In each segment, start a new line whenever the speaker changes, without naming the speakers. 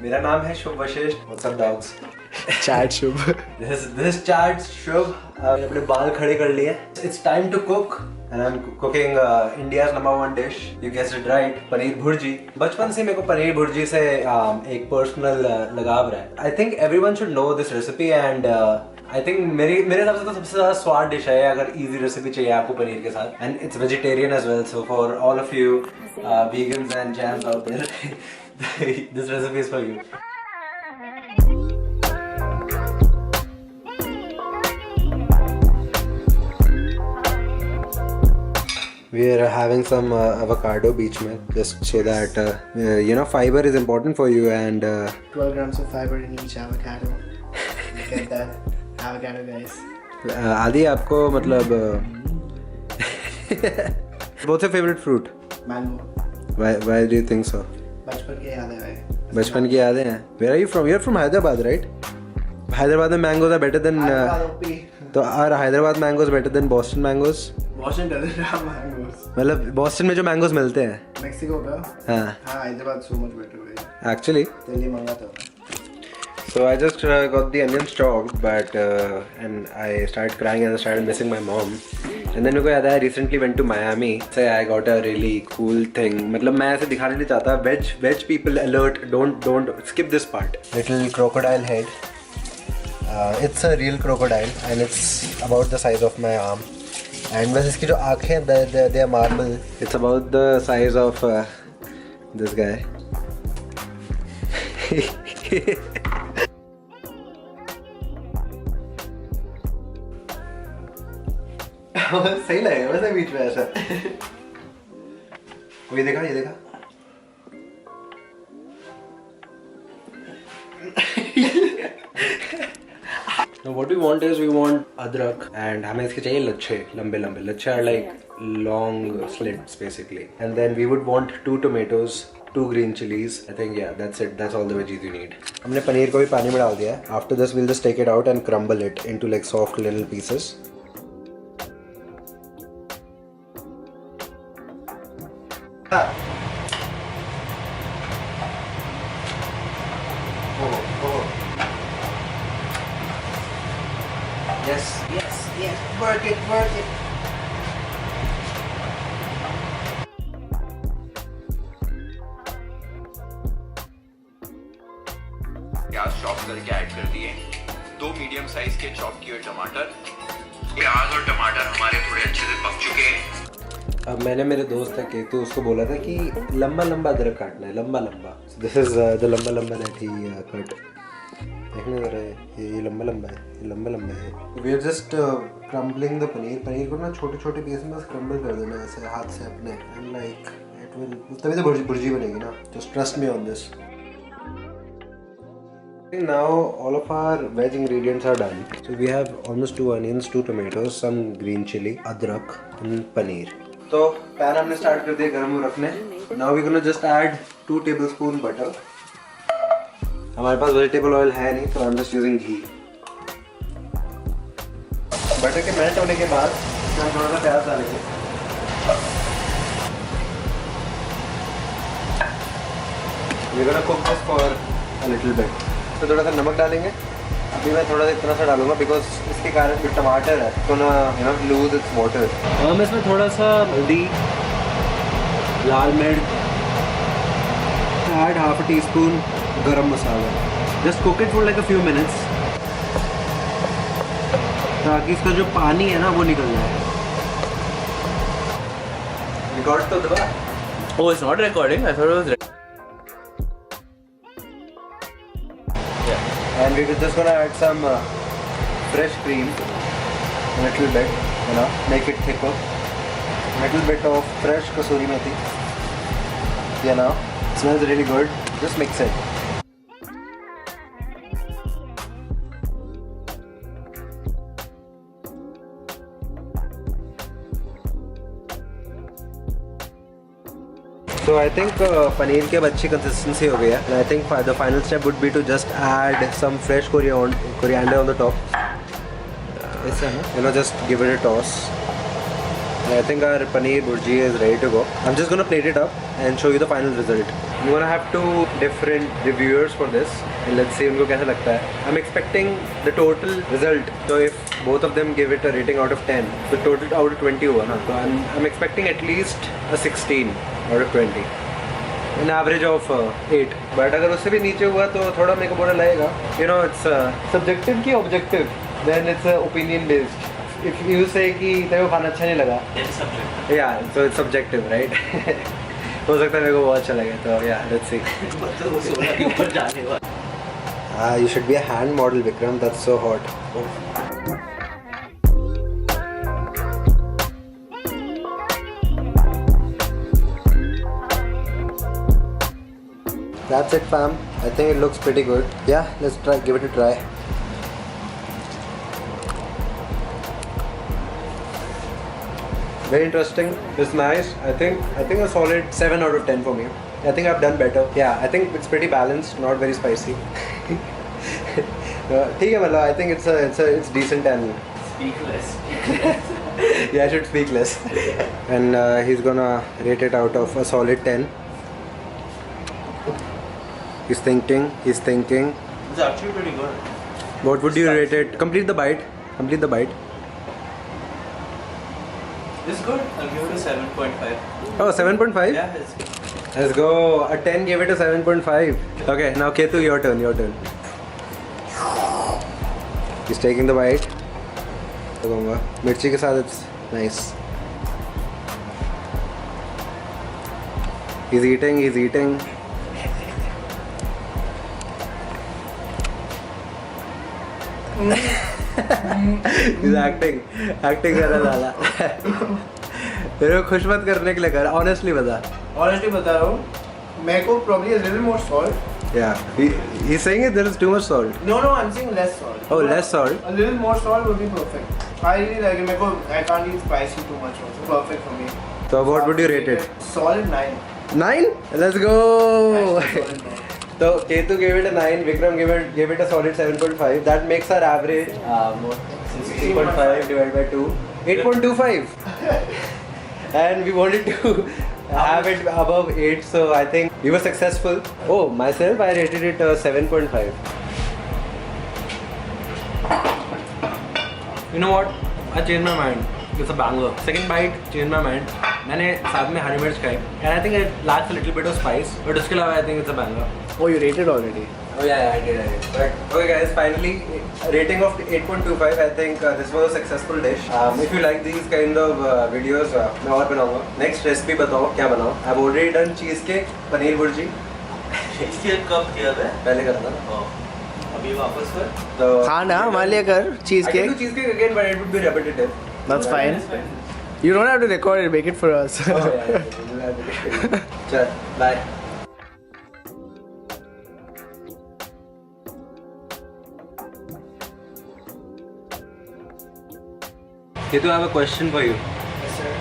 मेरा नाम है शुभ Vashishtha. What's up dogs?
Chat Shubh.
This chat शुभ. अपने बाल खड़े कर लिए. It's time to cook. And I'm cooking India's #1 dish. You guessed it right. Paneer bhurji. बचपन से मेरे को पनीर भुर्जी से एक पर्सनल लगाव रहा है. I think everyone should know this recipe and I think मेरे हिसाब से तो सबसे ज़्यादा स्वाद डिश है अगर easy recipe चाहिए आपको पनीर के साथ. And it's vegetarian as well. So for all of you vegans and jams out there, this recipe is for you. We are having some avocado beach mein, just so that fiber is important for you and
12 grams of fiber in each avocado. Get that avocado, guys.
आदि आपको मतलब what's your favorite fruit?
Mango.
Why do you think so?
बचपन की यादें भाई.
बचपन की यादें हैं. Where are you from? You're from Hyderabad, right? Hyderabad में mangoes are better than तो are Hyderabad mangoes better than Boston mangoes?
Boston doesn't have mangoes.
मतलब बॉस्टन में जो मैंगोज मिलते हैं.
Mexico का.
हाँ.
Hyderabad so much better भाई.
Actually.
दिल्ली मंगा था.
So I just got the onions chopped, but and I started crying and I started missing my mom. And then मेरे को याद आया recently went to Miami. So I got a really cool thing. मतलब मैं ऐसे दिखाने नहीं चाहता. Veg people alert. Don't skip this part. Little crocodile head. It's a real crocodile and it's about the size of my arm. And बस इसकी जो आँखें they are marble. It's about the size of this guy. सही लगेगा वैसे बीच में ऐसा. ये देखा Now what we want is we want adrak and हमें इसके चाहिए लच्छे लंबे लच्छे are like long slits basically and then we would want 2 tomatoes 2 green chilies. I think yeah that's it. That's all the veggies you need. हमने पनीर को भी पानी में डाल दिया है. After this we'll just take it out and crumble it into like soft little pieces. Yes, work it.
प्याज chop करके ऐड कर दिए. 2 मीडियम साइज के चॉप किए टमाटर. प्याज और टमाटर हमारे थोड़े अच्छे से पक चुके हैं.
अब मैंने मेरे दोस्त है केतु उसको बोला था कि लंबा अदरक काटना है लंबा. दिस इज द लंबा दैट ही कट. देखने जरा ये लंबा है. We are just crumbling the paneer को ना छोटे पीस में बस क्रम्बल कर देना ऐसे हाथ से अपने एंड लाइक इट विल तभी तो भुर्जी बनेगी ना. Just trust me on this. Now all of our veg ingredients are done. So we have almost 2 onions, 2 tomatoes, some green chili, adrak and paneer. तो पैन हमने स्टार्ट कर दिया गरम रखने. Now we're gonna just add 2 tablespoon butter. हमारे पास vegetable oil है नहीं तो I'm just using ghee. Butter के मेल्ट होने के बाद हम थोड़ा सा प्याज डालेंगे. We're gonna cook this for a little bit. तो थोड़ा सा नमक डालेंगे. अभी मैं थोड़ा सा इतना सा डालूंगा बिकॉज इसके कारण जो टमाटर है तो ना लूज इट्स वाटर. हम इसमें थोड़ा सा हल्दी, लाल मिर्च, add half teaspoon garam masala. Just cook it for like a few minutes ताकि इसका जो पानी है ना वो निकल जाए. रिकॉर्ड तो दबा.
Oh, it's not recording. I thought it was.
And we're just gonna add some fresh cream, a little bit, make it thicker. A little bit of fresh kasuri methi. Smells really good. Just mix it. So I think paneer की अब अच्छी consistency हो गई है. And I think the final step would be to just add some fresh coriander on the top. Just give it a toss. And I think our paneer bhurji is ready to go. I'm just gonna plate it up and show you the final result. I'm gonna have 2 different reviewers for this and let's see उनको कैसा लगता है. I'm expecting the total result. So if both of them give it a rating out of 10, the total out of 20 हुआ ना. So I'm expecting at least a 16 out of 20. An average of 8. But अगर उससे भी नीचे हुआ तो थोड़ा मेरे को बुरा लगेगा. You know, it's subjective की objective. Then it's opinion based. If you say कि तेरे को खाना अच्छा नहीं लगा.
It's subjective.
Yeah, so it's subjective, right? हो सकता है मेरे को बहुत अच्छा लगे तो yeah, let's see. You should be a hand model, Vikram. That's so hot. That's it, fam. I think it looks pretty good. Yeah, let's try. Give it a try. Very interesting. It's nice. I think a solid 7 out of 10 for me. I think I've done better. Yeah, I think it's pretty balanced, not very spicy. ठीक है मतलब I think it's decent and
Speak less.
yeah, I should speak less. And he's gonna rate it out of a solid 10. He's thinking.
It's actually pretty good.
What would you rate it? Complete the bite.
It's good. I'll give it a 7.5.
Oh, 7.5?
Yeah, it's good.
Let's go. A 10 gave it a 7.5. Okay, now Ketu, your turn. He's taking the bite. Mirchi ke saath it's nice. He's eating. He's acting कर रहा साला. तेरे को खुश मत करने के लिए कर. Honestly बता.
Honestly बता रहा हूँ, मेरे को probably a little more salt.
Yeah, he's saying it there is too much salt.
No, I'm saying less salt.
Oh, less salt.
A little more salt would be perfect. I really like it. I can't eat spicy too much also. Perfect for me.
So what would you rate it?
Solid 9.
9? Let's go.
Actually, solid 9.
So Ketu gave it a 9. Vikram gave it a solid 7.5. That makes our average 16.5 divided by 2. 8.25. And we wanted to have it above 8, so I think we were successful. Oh, myself, I rated it 7.5. You know what? I changed my mind. It's a banger. Second bite, changed my mind. मैंने साथ में हरी मिर्च खाई. And I think it lacks a little bit of spice. But उसके अलावा I think it's a banger.
Oh, you rated already?
Oh yeah, I did. But okay guys, finally, rating of 8.25. I think this was a successful dish. If you like these kind of videos, मैं और बनाऊँगा. Next recipe बताओ क्या बनाओ. I've already done cheesecake, paneer bhurji.
इसके कब किया था?
पहले करता ना.
अभी वापस कर.
So
हाँ ना, हमारे लिए कर
I can
cheesecake.
do cheesecake again, but it would be repetitive.
That's fine. You don't have to record it. Make it for us.
Oh yeah. Chal, bye. Ketu, I have a question for you.
Yes, sir.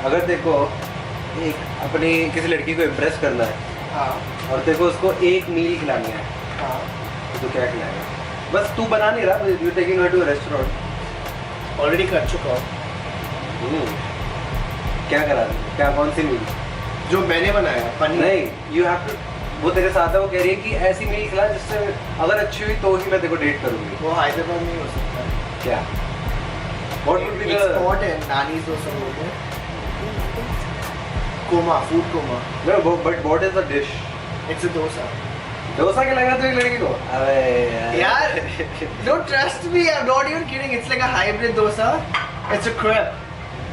अगर देखो एक अपनी किसी लड़की को impress करना है
हाँ.
और देखो उसको एक मील खिलानी है
हाँ.
तो क्या खिलाएगा? बस तू बना नहीं रहा, you taking her to a restaurant.
Already कर चुका हूँ.
क्या करा रही? क्या कौन सी मील?
जो मैंने बनाया पनीर.
नहीं, यू हैव टू. वो तेरे साथ है, वो कह रही है कि ऐसी मील खिला जिससे अगर अच्छी हुई तो ही मैं तेरे को डेट करूंगी.
वो हैदराबाद में ही हो सकता है.
क्या? What would be the
Export है, नानीज डोसा बोलते हैं. Coma, food coma.
No, but what is the dish?
It's a dosa.
Dosa क्या लगा तो एक लड़की को? अबे
यार, don't trust me. I'm not even kidding. It's like a hybrid dosa. It's a crepe.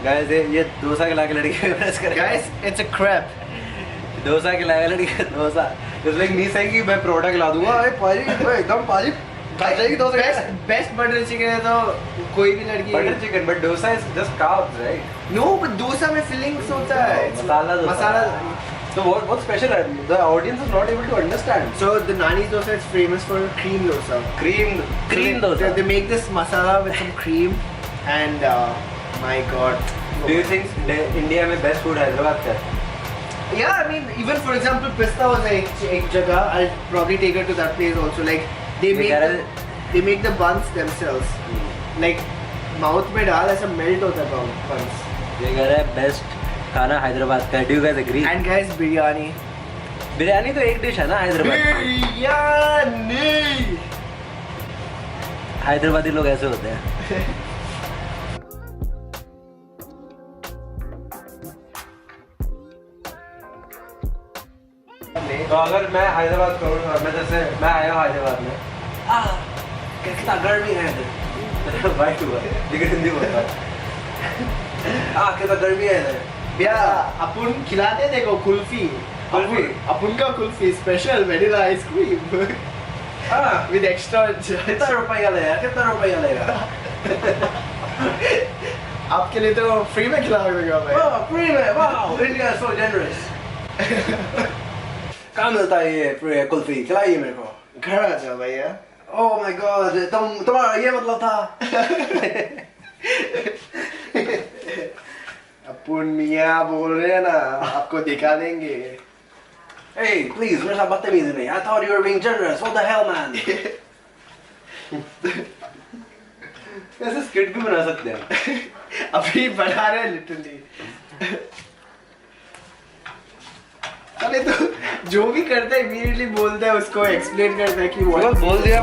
Guys, ये डोसा खिला के लड़की को इम्प्रेस करेगा.
Guys, it's a crepe.
Dosa खिलाएगा लड़की को dosa. It's like me saying कि मैं परोठा खिला दूंगा. अरे पाजी, एकदम पाजी.
Best butter chicken है तो कोई भी लड़की.
Butter chicken, but dosa is just carbs, right?
No, but dosa में fillings होता है.
मसाला dosa.
Masala.
So what's special? The audience is not able to understand.
So the Nani's dosa is famous for cream dosa.
Cream dosa.
They make this masala with some cream, and my God.
Do you think India में best food Hyderabad का है?
Yeah, I mean, even for example, Pista was एक जगह. I'll probably take her to that place also. Like they make the buns themselves. Like mouth में डाल ऐसा melt होता है buns.
ये कह रहा है best खाना हैदराबाद का. Do you guys agree?
And guys, biryani.
Biryani तो एक डिश है ना हैदराबाद
बिरयानी।
हैदराबादी लोग ऐसे होते हैं। तो अगर मैं हैदराबाद करूँगा, मैं जैसे मैं आया हूँ हैदराबाद में, कितना गर्मी है इधर। वाइट हुआ लेकिन हिंदी बोलता है। कितना गर्मी है इधर।
भैया अपन खिलाते देखो कुल्फी।
कुल्फी?
अपन का kulfi special vanilla ice cream with extra.
कितना रुपया लेगा, कितना रुपया लेगा?
आपके लिए तो फ्री में खिलाऊंगा मैं।
फ्री में, वाओ, इंडिया सो जनरस। कहाँ मिलता है ये कुल्फी? खिलाइए मेरे को।
घर आ जाओ भैया।
ओह माय गॉड, तुम्हारा ये मतलब था।
अपन मियाँ बोल रहे हैं ना, आपको दिखा देंगे।
Hey, please, मेरे साथ बदतमीजी नहीं। I thought you were being generous. What the hell, man? ऐसे स्किट भी बना सकते हैं।
अभी बना रहे हैं लिटरली। अरे तो जो भी करता है इमीडिएटली बोलता है, उसको एक्सप्लेन करता है कि
बोल दिया।